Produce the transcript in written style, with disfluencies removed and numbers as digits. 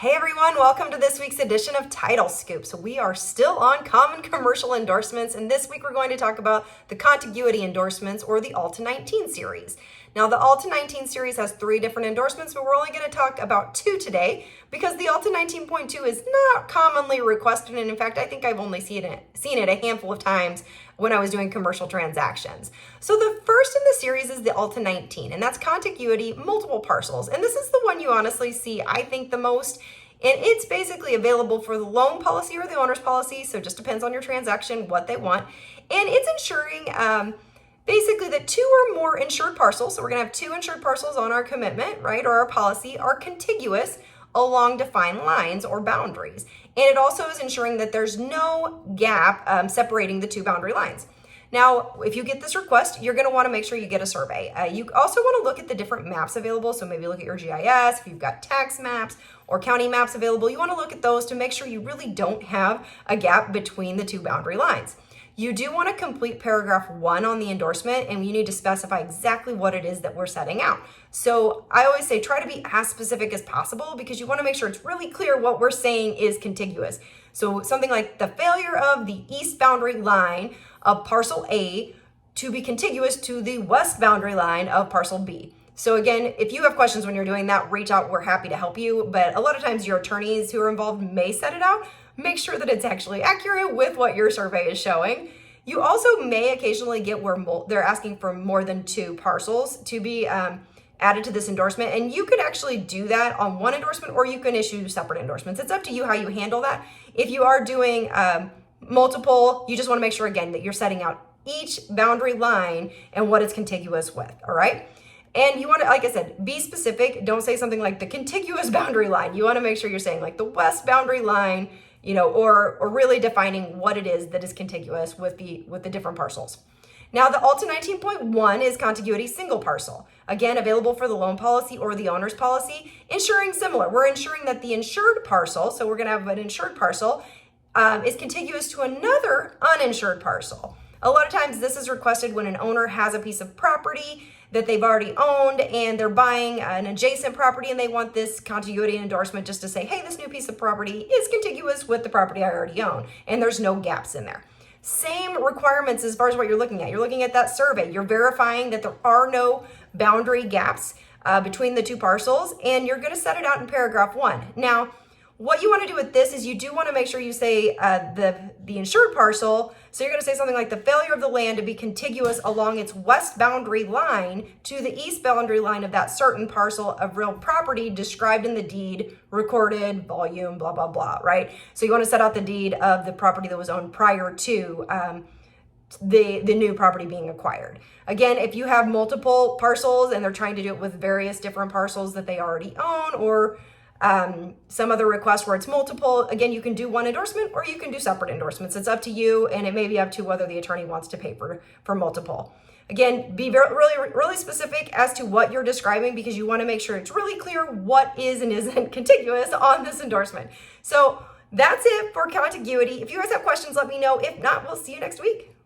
Hey everyone, welcome to this week's edition of Title Scoop. So we are still on common commercial endorsements, and this week we're going to talk about the Contiguity Endorsements, or the Alta 19 series. Now the Alta 19 series has 3 different endorsements, but we're only going to talk about 2 today because the Alta 19.2 is not commonly requested, and in fact I think I've only seen it a handful of times when I was doing commercial transactions. So the first in the series is the Alta 19, and that's contiguity multiple parcels. And this is the one you honestly see, I think, the most. And it's basically available for the loan policy or the owner's policy, so it just depends on your transaction, what they want. And it's ensuring basically that 2 or more insured parcels, so we're gonna have 2 insured parcels on our commitment, right, or our policy, are contiguous along defined lines or boundaries. And it also is ensuring that there's no gap separating the 2 boundary lines. Now, if you get this request, you're gonna wanna make sure you get a survey. You also wanna look at the different maps available, so maybe look at your GIS, if you've got tax maps or county maps available, you wanna look at those to make sure you really don't have a gap between the 2 boundary lines. You do wanna complete paragraph 1 on the endorsement, and you need to specify exactly what it is that we're setting out. So I always say try to be as specific as possible because you wanna make sure it's really clear what we're saying is contiguous. So something like the failure of the east boundary line of parcel A to be contiguous to the west boundary line of parcel B. So again, if you have questions when you're doing that, reach out, we're happy to help you. But a lot of times your attorneys who are involved may set it out. Make sure that it's actually accurate with what your survey is showing. You also may occasionally get where they're asking for more than 2 parcels to be added to this endorsement. And you could actually do that on one endorsement, or you can issue separate endorsements. It's up to you how you handle that. If you are doing multiple, you just want to make sure again that you're setting out each boundary line and what it's contiguous with, all right? And you want to, like I said, be specific. Don't say something like the contiguous boundary line. You want to make sure you're saying like the west boundary line, you know, or really defining what it is that is contiguous with the different parcels. Now the Alta 19.1 is contiguity single parcel. Again, available for the loan policy or the owner's policy, ensuring similar. We're ensuring that the insured parcel, so we're going to have an insured parcel, is contiguous to another uninsured parcel. A lot of times this is requested when an owner has a piece of property that they've already owned and they're buying an adjacent property and they want this contiguity endorsement just to say, hey, this new piece of property is contiguous with the property I already own, and there's no gaps in there. Same requirements as far as what you're looking at. You're looking at that survey. You're verifying that there are no boundary gaps between the 2 parcels, and you're going to set it out in paragraph 1. Now, what you want to do with this is you do want to make sure you say the insured parcel. So you're going to say something like the failure of the land to be contiguous along its west boundary line to the east boundary line of that certain parcel of real property described in the deed, recorded, volume, blah, blah, blah, right? So you want to set out the deed of the property that was owned prior to the new property being acquired. Again, if you have multiple parcels and they're trying to do it with various different parcels that they already own, or some other request where it's multiple, again, you can do one endorsement or you can do separate endorsements. It's up to you, and it may be up to whether the attorney wants to pay for multiple. Again, be really specific as to what you're describing because you want to make sure it's really clear what is and isn't contiguous on this endorsement. So that's it for contiguity. If you guys have questions, let me know. If not, we'll see you next week.